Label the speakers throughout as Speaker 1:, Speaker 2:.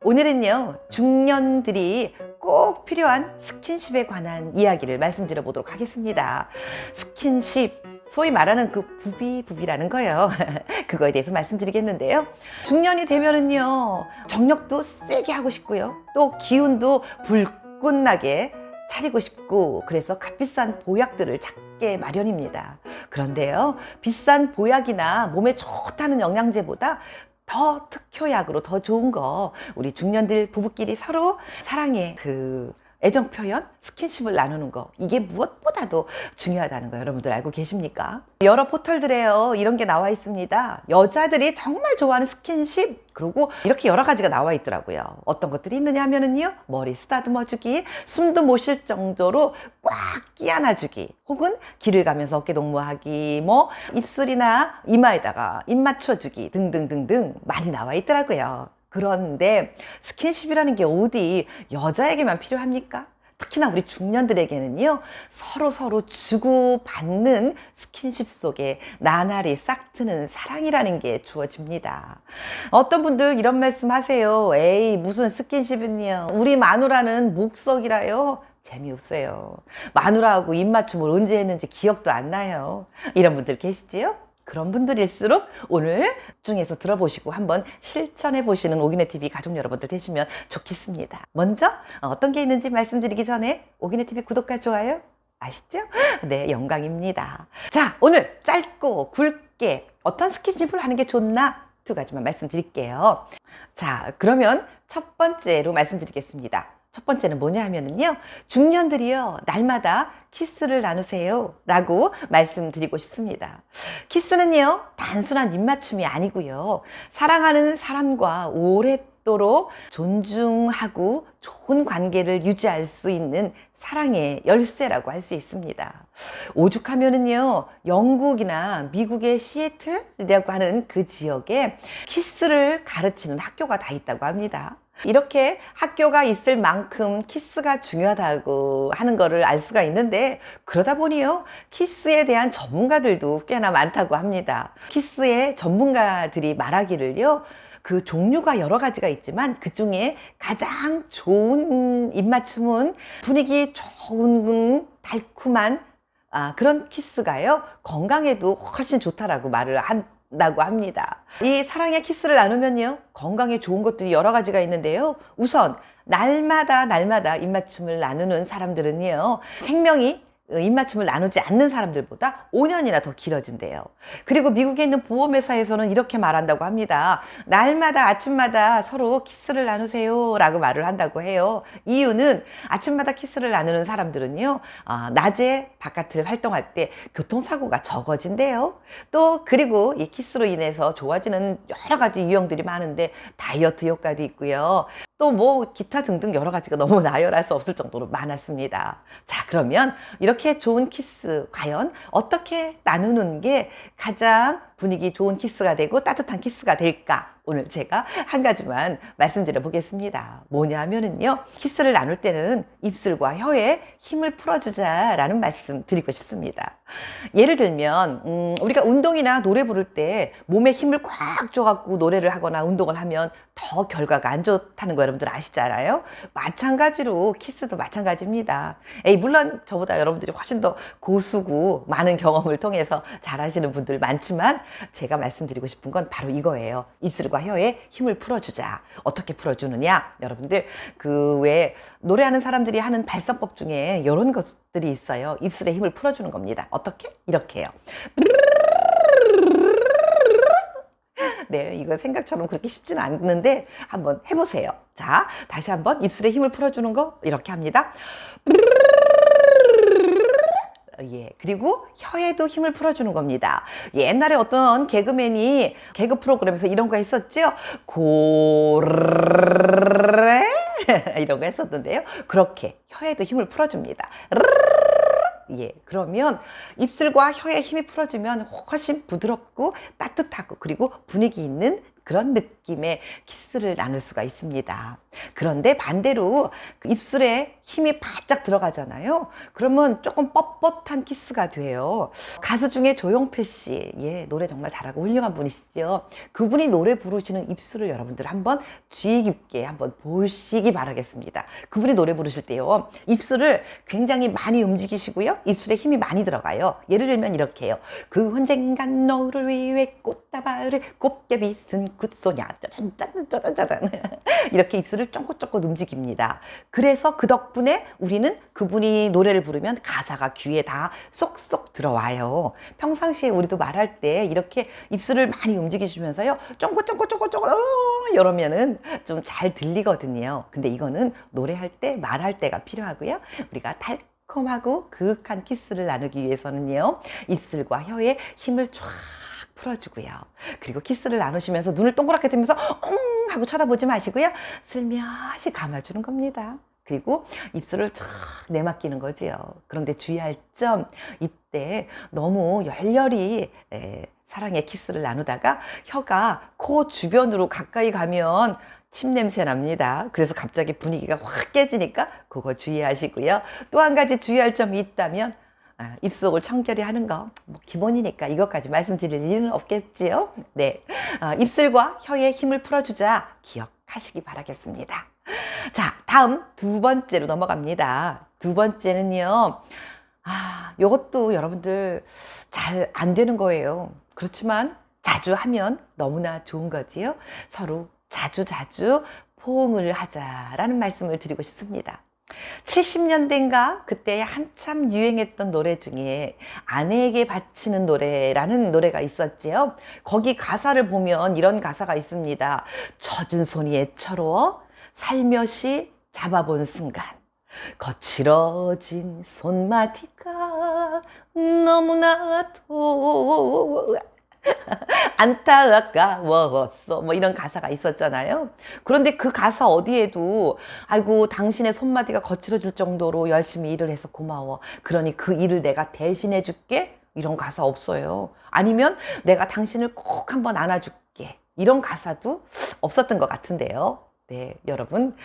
Speaker 1: 오늘은요, 중년들이 꼭 필요한 스킨십에 관한 이야기를 말씀드려 보도록 하겠습니다. 스킨십, 소위 말하는 그 부비부비라는 거예요. 그거에 대해서 말씀드리겠는데요. 중년이 되면은요, 정력도 세게 하고 싶고요. 또 기운도 불꽃나게 차리고 싶고, 그래서 값비싼 보약들을 찾게 마련입니다. 그런데요, 비싼 보약이나 몸에 좋다는 영양제보다 더 특효약으로 더 좋은 거, 우리 중년들 부부끼리 서로 사랑의 그 애정 표현, 스킨십을 나누는 거, 이게 무엇보다도 중요하다는 거 여러분들 알고 계십니까? 여러 포털들에요, 이런 게 나와 있습니다. 여자들이 정말 좋아하는 스킨십, 그리고 이렇게 여러 가지가 나와 있더라고요. 어떤 것들이 있느냐 하면은요, 머리 쓰다듬어 주기, 숨도 못 쉴 정도로 꽉 끼안아 주기, 혹은 길을 가면서 어깨 동무하기, 뭐 입술이나 이마에다가 입 맞춰 주기 등등등등 많이 나와 있더라고요. 그런데 스킨십이라는 게 어디 여자에게만 필요합니까? 특히나 우리 중년들에게는요, 서로 주고받는 스킨십 속에 나날이 싹트는 사랑이라는 게 주어집니다. 어떤 분들 이런 말씀 하세요. 에이, 무슨 스킨십은요, 우리 마누라는 목석이라요. 재미없어요. 마누라하고 입맞춤을 언제 했는지 기억도 안 나요. 이런 분들 계시지요? 그런 분들일수록 오늘 중에서 들어보시고 한번 실천해 보시는 오기네TV 가족 여러분들 되시면 좋겠습니다. 먼저 어떤 게 있는지 말씀드리기 전에 오기네TV 구독과 좋아요 아시죠? 네, 영광입니다. 자, 오늘 짧고 굵게 어떤 스킨십을 하는 게 좋나 두 가지만 말씀드릴게요. 자, 그러면 첫 번째로 말씀드리겠습니다. 첫 번째는 뭐냐 하면은요, 중년들이요, 날마다 키스를 나누세요 라고 말씀드리고 싶습니다. 키스는요, 단순한 입맞춤이 아니고요, 사랑하는 사람과 오랫도록 존중하고 좋은 관계를 유지할 수 있는 사랑의 열쇠라고 할 수 있습니다. 오죽하면은요, 영국이나 미국의 시애틀이라고 하는 그 지역에 키스를 가르치는 학교가 다 있다고 합니다. 이렇게 학교가 있을 만큼 키스가 중요하다고 하는 거를 알 수가 있는데, 그러다 보니요, 키스에 대한 전문가들도 꽤나 많다고 합니다. 키스의 전문가들이 말하기를요, 그 종류가 여러 가지가 있지만 그 중에 가장 좋은 입맞춤은 분위기 좋은 달콤한 그런 키스가요, 건강에도 훨씬 좋다라고 말을 한다고 합니다. 이 사랑의 키스를 나누면요, 건강에 좋은 것들이 여러 가지가 있는데요, 우선 날마다 입맞춤을 나누는 사람들은요, 생명이 입맞춤을 나누지 않는 사람들보다 5년이나 더 길어진대요. 그리고 미국에 있는 보험회사에서는 이렇게 말한다고 합니다. 날마다 아침마다 서로 키스를 나누세요 라고 말을 한다고 해요. 이유는 아침마다 키스를 나누는 사람들은요, 낮에 바깥을 활동할 때 교통사고가 적어진대요. 또 그리고 이 키스로 인해서 좋아지는 여러 가지 유형들이 많은데 다이어트 효과도 있고요, 또 뭐 기타 등등 여러 가지가 너무 나열할 수 없을 정도로 많았습니다. 자, 그러면 이렇게 좋은 키스 과연 어떻게 나누는 게 가장 분위기 좋은 키스가 되고 따뜻한 키스가 될까? 오늘 제가 한 가지만 말씀드려 보겠습니다. 뭐냐 하면은요, 키스를 나눌 때는 입술과 혀에 힘을 풀어주자라는 말씀 드리고 싶습니다. 예를 들면 우리가 운동이나 노래 부를 때 몸에 힘을 꽉 줘갖고 노래를 하거나 운동을 하면 더 결과가 안 좋다는 거 여러분들 아시잖아요. 마찬가지로 키스도 마찬가지입니다. 물론 저보다 여러분들이 훨씬 더 고수고 많은 경험을 통해서 잘하시는 분들 많지만, 제가 말씀드리고 싶은 건 바로 이거예요. 입술과 혀에 힘을 풀어주자. 어떻게 풀어주느냐, 여러분들 그 왜 노래하는 사람들이 하는 발성법 중에 이런 것들이 있어요. 입술에 힘을 풀어주는 겁니다. 어떻게? 이렇게요. 네, 이거 생각처럼 그렇게 쉽지는 않는데 한번 해보세요. 자, 다시 한번 입술에 힘을 풀어주는 거 이렇게 합니다. 예, 그리고 혀에도 힘을 풀어주는 겁니다. 옛날에 어떤 개그맨이 개그 프로그램에서 이런 거 했었죠. 고래 이런 거 했었는데요. 그렇게 혀에도 힘을 풀어줍니다. 예, 그러면 입술과 혀에 힘이 풀어주면 훨씬 부드럽고 따뜻하고 그리고 분위기 있는 그런 느낌의 키스를 나눌 수가 있습니다. 그런데 반대로 그 입술에 힘이 바짝 들어가잖아요. 그러면 조금 뻣뻣한 키스가 돼요. 가수 중에 조용필 씨, 예, 노래 정말 잘하고 훌륭한 분이시죠. 그분이 노래 부르시는 입술을 여러분들 한번 주의 깊게 한번 보시기 바라겠습니다. 그분이 노래 부르실 때요, 입술을 굉장히 많이 움직이시고요, 입술에 힘이 많이 들어가요. 예를 들면 이렇게요. 그 언젠간 너를 위해 꽃다발을 곱게 빗은 굿소냐 짜잔짜잔짜잔 이렇게 입술을 쫑긋쫑긋 움직입니다. 그래서 그 덕분에 우리는 그분이 노래를 부르면 가사가 귀에 다 쏙쏙 들어와요. 평상시에 우리도 말할 때 이렇게 입술을 많이 움직이시면서요, 쫑긋쫑긋쫑긋쫑긋 이러면은 좀 잘 들리거든요. 근데 이거는 노래할 때, 말할 때가 필요하고요. 우리가 달콤하고 그윽한 키스를 나누기 위해서는요, 입술과 혀에 힘을 쫙 풀어주고요. 그리고 키스를 나누시면서 눈을 동그랗게 뜨면서 하고 쳐다보지 마시고요, 슬며시 감아주는 겁니다. 그리고 입술을 쫙 내맡기는 거지요. 그런데 주의할 점, 이때 너무 열렬히 사랑의 키스를 나누다가 혀가 코 주변으로 가까이 가면 침 냄새 납니다. 그래서 갑자기 분위기가 확 깨지니까 그거 주의하시고요. 또 한 가지 주의할 점이 있다면, 입속을 청결히 하는 거 뭐 기본이니까 이것까지 말씀드릴 일은 없겠지요. 네, 입술과 혀에 힘을 풀어주자 기억하시기 바라겠습니다. 자, 다음 두 번째로 넘어갑니다. 두 번째는요, 요것도 여러분들 잘 안 되는 거예요. 그렇지만 자주 하면 너무나 좋은 거지요. 서로 자주 포옹을 하자라는 말씀을 드리고 싶습니다. 70년대인가 그때 한참 유행했던 노래 중에 아내에게 바치는 노래라는 노래가 있었지요. 거기 가사를 보면 이런 가사가 있습니다. 젖은 손이 애처로워 살며시 잡아본 순간 거칠어진 손마디가 너무나도 안타까웠어, 뭐 이런 가사가 있었잖아요. 그런데 그 가사 어디에도 아이고 당신의 손마디가 거칠어질 정도로 열심히 일을 해서 고마워, 그러니 그 일을 내가 대신해 줄게, 이런 가사 없어요. 아니면 내가 당신을 꼭 한번 안아줄게, 이런 가사도 없었던 것 같은데요. 네, 여러분,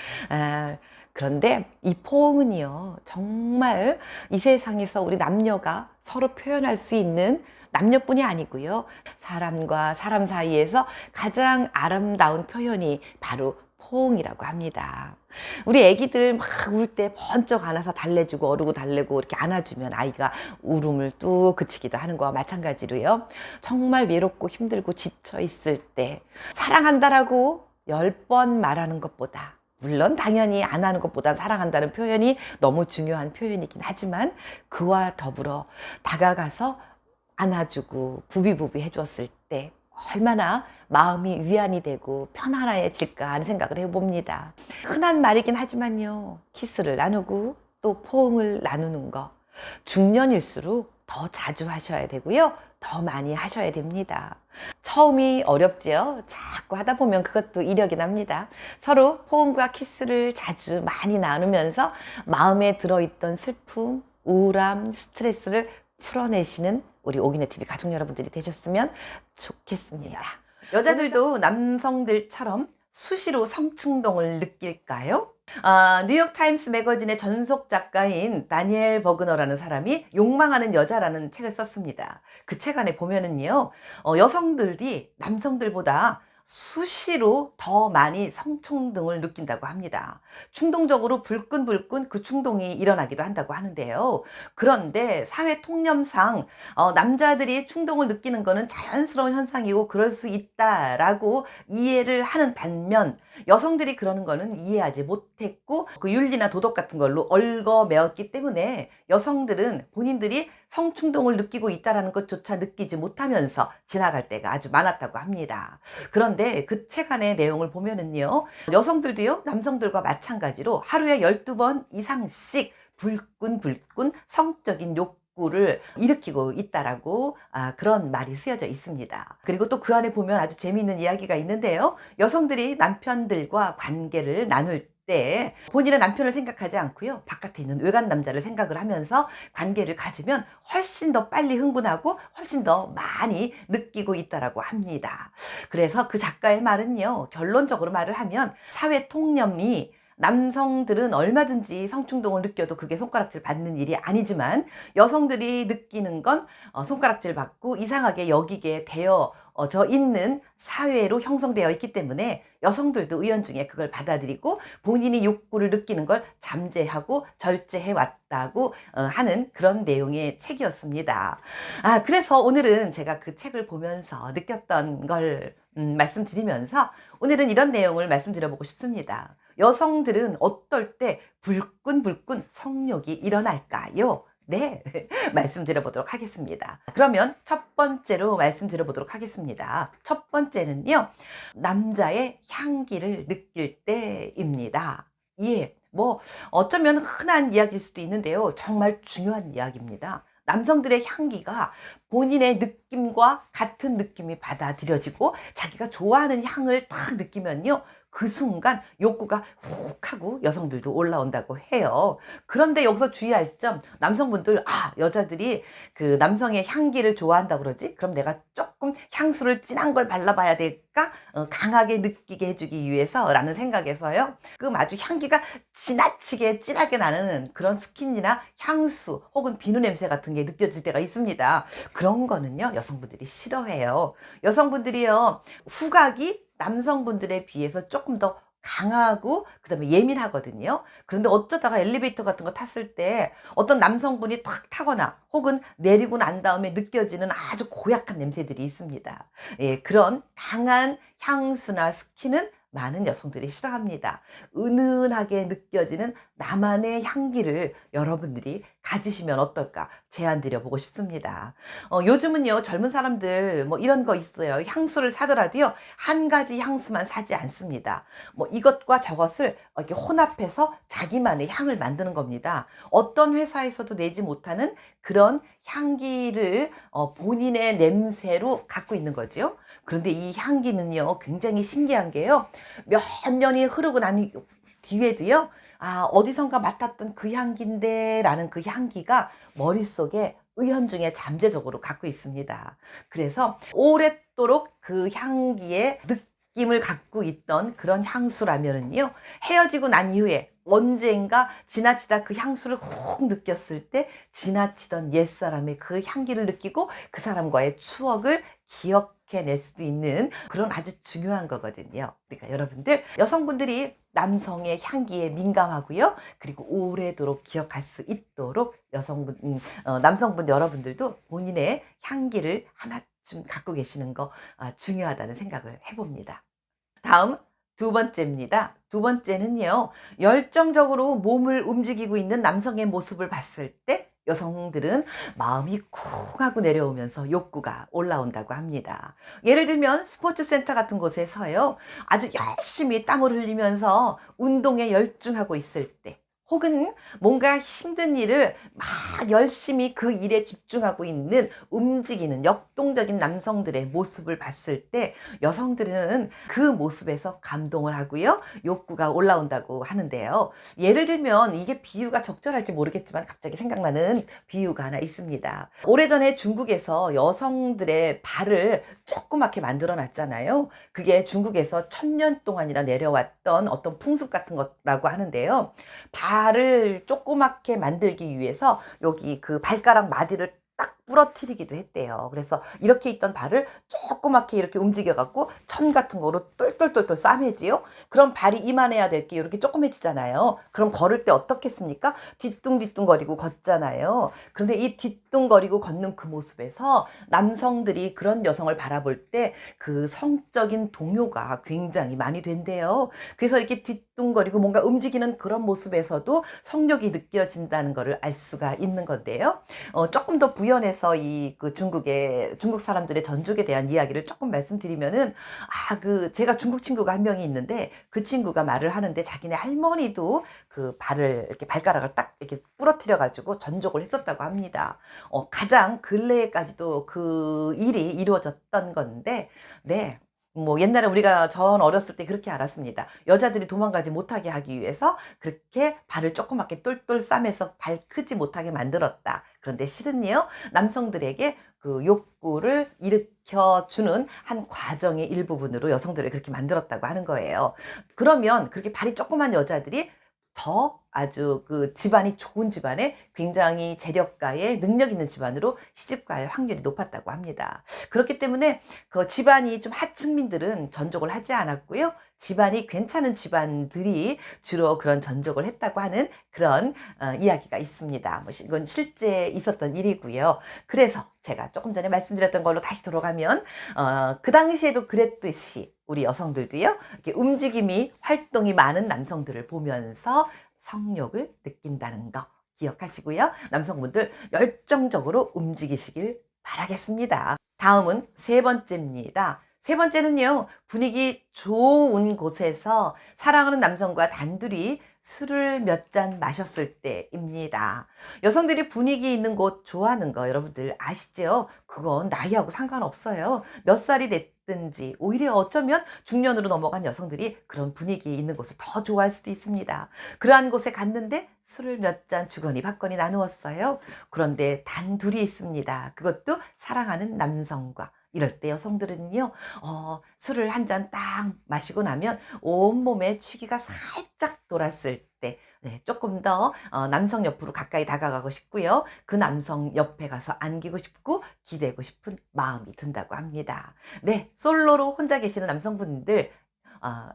Speaker 1: 그런데 이 포옹은요, 정말 이 세상에서 우리 남녀가 서로 표현할 수 있는, 남녀뿐이 아니고요, 사람과 사람 사이에서 가장 아름다운 표현이 바로 포옹이라고 합니다. 우리 애기들 막 울 때 번쩍 안아서 달래주고 어르고 달래고 이렇게 안아주면 아이가 울음을 뚝 그치기도 하는 거와 마찬가지로요, 정말 외롭고 힘들고 지쳐 있을 때 사랑한다라고 10번 말하는 것보다, 물론 당연히 안 하는 것보다 사랑한다는 표현이 너무 중요한 표현이긴 하지만, 그와 더불어 다가가서 안아주고 부비부비 해줬을 때 얼마나 마음이 위안이 되고 편안해질까 하는 생각을 해봅니다. 흔한 말이긴 하지만요, 키스를 나누고 또 포옹을 나누는 거 중년일수록 더 자주 하셔야 되고요, 더 많이 하셔야 됩니다. 처음이 어렵지요. 자꾸 하다 보면 그것도 이력이 납니다. 서로 포옹과 키스를 자주 많이 나누면서 마음에 들어있던 슬픔, 우울함, 스트레스를 풀어내시는 우리 오기네TV 가족 여러분들이 되셨으면 좋겠습니다. 여자들도 남성들처럼 수시로 성충동을 느낄까요? 뉴욕타임스 매거진의 전속 작가인 다니엘 버그너라는 사람이 욕망하는 여자라는 책을 썼습니다. 그 책 안에 보면은요, 여성들이 남성들보다 수시로 더 많이 성충동을 느낀다고 합니다. 충동적으로 불끈불끈 그 충동이 일어나기도 한다고 하는데요. 그런데 사회 통념상 남자들이 충동을 느끼는 것은 자연스러운 현상이고 그럴 수 있다라고 이해를 하는 반면, 여성들이 그러는 거는 이해하지 못했고 그 윤리나 도덕 같은 걸로 얽어매었기 때문에 여성들은 본인들이 성충동을 느끼고 있다는 것조차 느끼지 못하면서 지나갈 때가 아주 많았다고 합니다. 그런데 그 책 안의 내용을 보면은요, 여성들도요, 남성들과 마찬가지로 하루에 12번 이상씩 불끈불끈 성적인 욕구를 일으키고 있다라고 그런 말이 쓰여져 있습니다. 그리고 또 그 안에 보면 아주 재미있는 이야기가 있는데요, 여성들이 남편들과 관계를 나눌 때 본인의 남편을 생각하지 않고요. 바깥에 있는 외간 남자를 생각을 하면서 관계를 가지면 훨씬 더 빨리 흥분하고 훨씬 더 많이 느끼고 있다라고 합니다. 그래서 그 작가의 말은요. 결론적으로 말을 하면 사회 통념이 남성들은 얼마든지 성충동을 느껴도 그게 손가락질 받는 일이 아니지만 여성들이 느끼는 건 손가락질 받고 이상하게 여기게 되어져 있는 사회로 형성되어 있기 때문에 여성들도 의연중에 그걸 받아들이고 본인이 욕구를 느끼는 걸 잠재하고 절제해 왔다고 하는 그런 내용의 책이었습니다. 그래서 오늘은 제가 그 책을 보면서 느꼈던 걸 말씀드리면서 오늘은 이런 내용을 말씀드려보고 싶습니다. 여성들은 어떨 때 불끈불끈 성욕이 일어날까요? 네, 말씀드려보도록 하겠습니다. 그러면 첫 번째로 말씀드려보도록 하겠습니다. 첫 번째는요, 남자의 향기를 느낄 때입니다. 예, 어쩌면 흔한 이야기일 수도 있는데요. 정말 중요한 이야기입니다. 남성들의 향기가 본인의 느낌과 같은 느낌이 받아들여지고 자기가 좋아하는 향을 딱 느끼면요. 그 순간 욕구가 훅 하고 여성들도 올라온다고 해요. 그런데 여기서 주의할 점, 남성분들, 여자들이 그 남성의 향기를 좋아한다 그러지? 그럼 내가 조금 향수를 진한 걸 발라봐야 될까? 강하게 느끼게 해주기 위해서 라는 생각에서요. 아주 향기가 지나치게 진하게 나는 그런 스킨이나 향수 혹은 비누 냄새 같은 게 느껴질 때가 있습니다. 그런 거는요, 여성분들이 싫어해요. 여성분들이요, 후각이 남성분들에 비해서 조금 더 강하고 그다음에 예민하거든요. 그런데 어쩌다가 엘리베이터 같은 거 탔을 때 어떤 남성분이 탁 타거나 혹은 내리고 난 다음에 느껴지는 아주 고약한 냄새들이 있습니다. 예, 그런 강한 향수나 스킨은 많은 여성들이 싫어합니다. 은은하게 느껴지는 나만의 향기를 여러분들이 가지시면 어떨까 제안 드려보고 싶습니다. 요즘은요, 젊은 사람들 이런 거 있어요. 향수를 사더라도요, 한 가지 향수만 사지 않습니다. 이것과 저것을 이렇게 혼합해서 자기만의 향을 만드는 겁니다. 어떤 회사에서도 내지 못하는 그런 향기를 본인의 냄새로 갖고 있는 거죠. 그런데 이 향기는요, 굉장히 신기한 게요, 몇 년이 흐르고 난 뒤에도요, 어디선가 맡았던 그 향기인데 라는 그 향기가 머릿속에 의연중에 잠재적으로 갖고 있습니다. 그래서 오랫도록 그 향기의 느낌을 갖고 있던 그런 향수라면은요, 헤어지고 난 이후에 언젠가 지나치다 그 향수를 훅 느꼈을 때 지나치던 옛사람의 그 향기를 느끼고 그 사람과의 추억을 기억해낼 수도 있는 그런 아주 중요한 거거든요. 그러니까 여러분들, 여성분들이 남성의 향기에 민감하고요. 그리고 오래도록 기억할 수 있도록 남성분 여러분들도 본인의 향기를 하나쯤 갖고 계시는 거 중요하다는 생각을 해봅니다. 다음 두 번째입니다. 두 번째는요, 열정적으로 몸을 움직이고 있는 남성의 모습을 봤을 때 여성들은 마음이 쿵 하고 내려오면서 욕구가 올라온다고 합니다. 예를 들면 스포츠 센터 같은 곳에서요, 아주 열심히 땀을 흘리면서 운동에 열중하고 있을 때, 혹은 뭔가 힘든 일을 막 열심히 그 일에 집중하고 있는 움직이는 역동적인 남성들의 모습을 봤을 때 여성들은 그 모습에서 감동을 하고요, 욕구가 올라온다고 하는데요. 예를 들면, 이게 비유가 적절할지 모르겠지만 갑자기 생각나는 비유가 하나 있습니다. 오래전에 중국에서 여성들의 발을 조그맣게 만들어 놨잖아요. 그게 중국에서 1000년 동안이나 내려왔던 어떤 풍습 같은 거라고 하는데요. 발을 조그맣게 만들기 위해서 여기 그 발가락 마디를 딱 부러뜨리기도 했대요. 그래서 이렇게 있던 발을 조그맣게 이렇게 움직여 갖고 천 같은 거로 똘똘똘똘 싸매지요. 그럼 발이 이만해야 될 게 이렇게 조그매지잖아요. 그럼 걸을 때 어떻겠습니까? 뒤뚱뒤뚱거리고 걷잖아요. 그런데 이 뒤뚱거리고 걷는 그 모습에서 남성들이 그런 여성을 바라볼 때 그 성적인 동요가 굉장히 많이 된대요. 그래서 이렇게 뒤뚱거리고 뭔가 움직이는 그런 모습에서도 성욕이 느껴진다는 것을 알 수가 있는 건데요. 조금 더 부연해서 그 중국 사람들의 전죽에 대한 이야기를 조금 말씀드리면은, 제가 중국 친구가 한 명이 있는데 그 친구가 말을 하는데 자기네 할머니도 그 이렇게 발가락을 딱 이렇게 부러뜨려 가지고 전족을 했었다고 합니다. 가장 근래에까지도 그 일이 이루어졌던 건데, 네. 뭐 옛날에 우리가 전 어렸을 때 그렇게 알았습니다. 여자들이 도망가지 못하게 하기 위해서 그렇게 발을 조그맣게 똘똘 싸매서 발 크지 못하게 만들었다. 그런데 실은요, 남성들에게 그 욕구를 일으켜주는 한 과정의 일부분으로 여성들을 그렇게 만들었다고 하는 거예요. 그러면 그렇게 발이 조그만 여자들이 더 아주 그 집안이 좋은 집안에 굉장히 재력가의 능력 있는 집안으로 시집갈 확률이 높았다고 합니다. 그렇기 때문에 그 집안이 좀 하층민들은 전족을 하지 않았고요. 집안이 괜찮은 집안들이 주로 그런 전족을 했다고 하는 그런 이야기가 있습니다. 뭐 이건 실제 있었던 일이고요. 그래서 제가 조금 전에 말씀드렸던 걸로 다시 돌아가면 그 당시에도 그랬듯이 우리 여성들도요, 이렇게 움직임이 활동이 많은 남성들을 보면서 성욕을 느낀다는 거 기억하시고요. 남성분들 열정적으로 움직이시길 바라겠습니다. 다음은 세 번째입니다. 세 번째는요, 분위기 좋은 곳에서 사랑하는 남성과 단둘이 술을 몇 잔 마셨을 때입니다. 여성들이 분위기 있는 곳 좋아하는 거 여러분들 아시죠? 그건 나이하고 상관없어요. 몇 살이 됐든지 오히려 어쩌면 중년으로 넘어간 여성들이 그런 분위기 있는 곳을 더 좋아할 수도 있습니다. 그러한 곳에 갔는데 술을 몇 잔 주거니 받거니 나누었어요. 그런데 단둘이 있습니다. 그것도 사랑하는 남성과. 이럴 때 여성들은요, 술을 한 잔 딱 마시고 나면 온몸에 취기가 살짝 돌았을 때, 네, 조금 더 남성 옆으로 가까이 다가가고 싶고요. 그 남성 옆에 가서 안기고 싶고 기대고 싶은 마음이 든다고 합니다. 네, 솔로로 혼자 계시는 남성분들,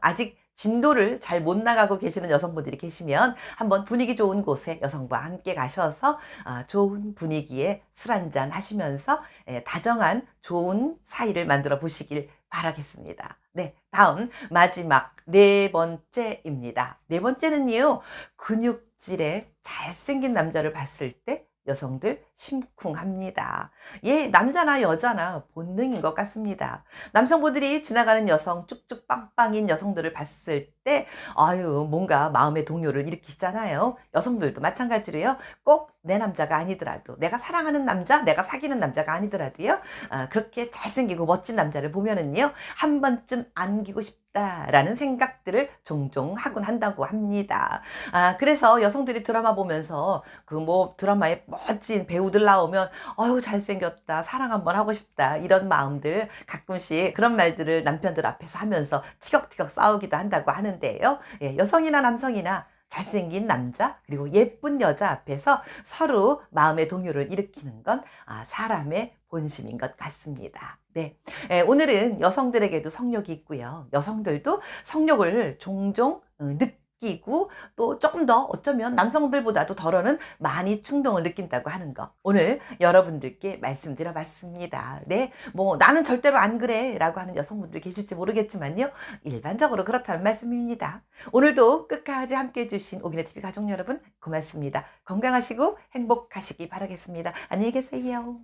Speaker 1: 아직 진도를 잘 못 나가고 계시는 여성분들이 계시면 한번 분위기 좋은 곳에 여성과 함께 가셔서 좋은 분위기에 술 한잔 하시면서 다정한 좋은 사이를 만들어 보시길 바라겠습니다. 네, 다음 마지막 네 번째입니다. 네 번째는요, 근육질의 잘생긴 남자를 봤을 때 여성들 심쿵합니다. 예, 남자나 여자나 본능인 것 같습니다. 남성분들이 지나가는 여성, 쭉쭉 빵빵인 여성들을 봤을 때, 아유, 뭔가 마음의 동요를 일으키잖아요. 여성들도 마찬가지로요. 꼭 내 남자가 아니더라도, 내가 사랑하는 남자, 내가 사귀는 남자가 아니더라도요, 그렇게 잘생기고 멋진 남자를 보면은요, 한 번쯤 안기고 싶다라는 생각들을 종종 하곤 한다고 합니다. 그래서 여성들이 드라마 보면서 그 뭐 드라마에 멋진 배우들 나오면 어유 잘생겼다, 사랑 한번 하고 싶다, 이런 마음들 가끔씩 그런 말들을 남편들 앞에서 하면서 티격티격 싸우기도 한다고 하는데요. 예, 여성이나 남성이나 잘생긴 남자 그리고 예쁜 여자 앞에서 서로 마음의 동요를 일으키는 건 사람의 본심인 것 같습니다. 네, 오늘은 여성들에게도 성욕이 있고요. 여성들도 성욕을 종종 느끼고 또 조금 더 어쩌면 남성들보다도 덜어는 많이 충동을 느낀다고 하는 거 오늘 여러분들께 말씀드려 봤습니다. 네, 뭐 나는 절대로 안 그래 라고 하는 여성분들 계실지 모르겠지만요, 일반적으로 그렇다는 말씀입니다. 오늘도 끝까지 함께 해주신 오기네TV 가족 여러분 고맙습니다. 건강하시고 행복하시기 바라겠습니다. 안녕히 계세요.